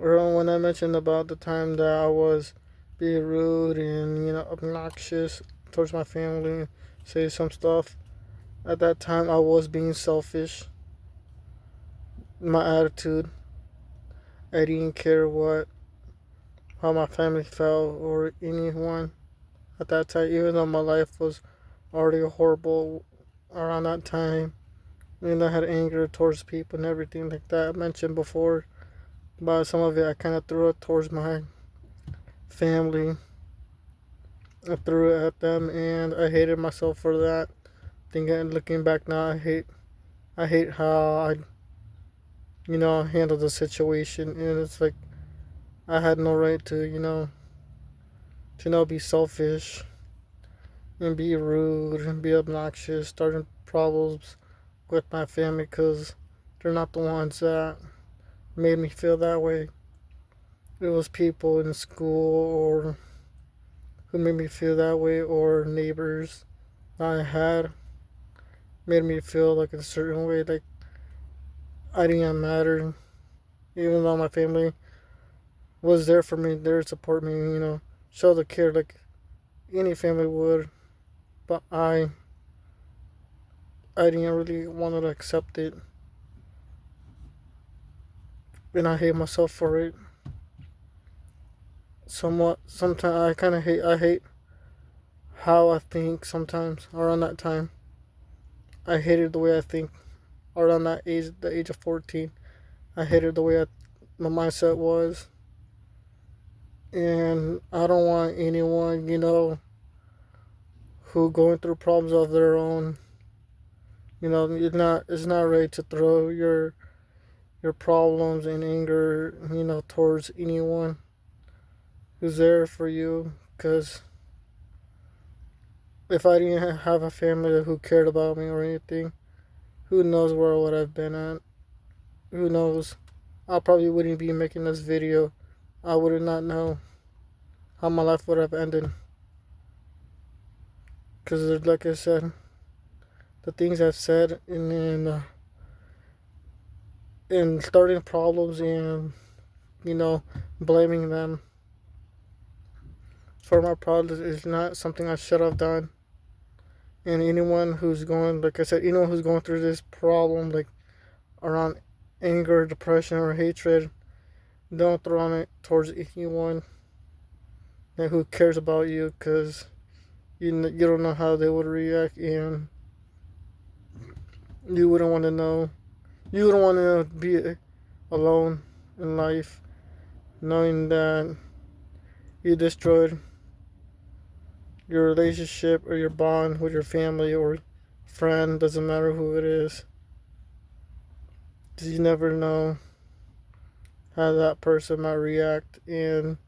Or when I mentioned about the time that I was being rude and obnoxious towards my family, say some stuff. At that time, I was being selfish. My attitude, I didn't care what how my family felt or anyone at that time. Even though my life was already horrible around that time, and I had anger towards people and everything like that I mentioned before. But some of it I kind of threw it towards my family. I threw it at them, and I hated myself for that. Thinking, looking back now, I hate how I handled the situation, and it's like I had no right to be selfish and be rude and be obnoxious, starting problems with my family because they're not the ones that made me feel that way. It was people in school or who made me feel that way, or neighbors that I had made me feel like a certain way, like I didn't matter, even though my family was there for me, there to support me, show the care like any family would. But I didn't really want to accept it, and I hate myself for it. Somewhat, sometimes I hate how I think sometimes around that time. I hated the way I think around that age, the age of 14. I hated the way my mindset was, and I don't want anyone, who going through problems of their own. It's not right to throw your problems and anger, towards anyone who's there for you. Because if I didn't have a family who cared about me or anything, who knows where I would have been at? Who knows? I probably wouldn't be making this video. I would not know how my life would have ended. Because, like I said, the things I've said in starting problems and you know blaming them for my problems is not something I should have done. And anyone who's going, like I said, anyone who's going through this problem, like around anger, depression, or hatred, don't throw on it towards anyone who cares about you, because you don't know how they would react, and you wouldn't want to know. You wouldn't want to be alone in life, knowing that you destroyed your relationship or your bond with your family or friend, doesn't matter who it is. 'Cause you never know how that person might react, and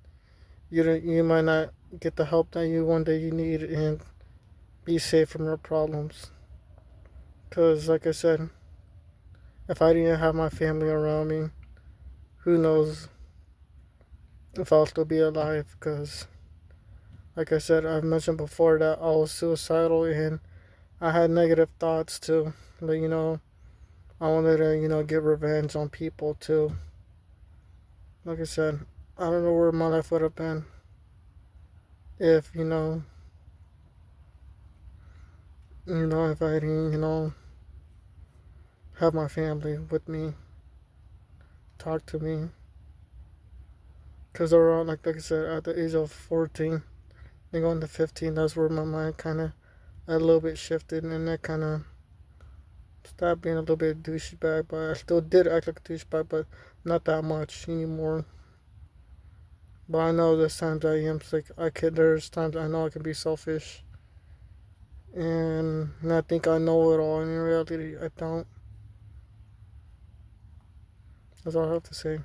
you might not get the help that you one day you need and be safe from your problems. Because, like I said, if I didn't have my family around me, who knows if I'll still be alive. Because, like I said, I've mentioned before that I was suicidal and I had negative thoughts too. But, I wanted to, get revenge on people too. Like I said, I don't know where my life would have been if, if I didn't, have my family with me, talk to me. Because around, like I said, at the age of 14 and going to 15, that's where my mind kind of a little bit shifted, and that kind of stopped being a little bit douchebag. But I still did act like a douchebag, but not that much anymore. But I know there's times I am like there's times I know I can be selfish, and I think I know it all. And in reality, I don't. That's all I have to say.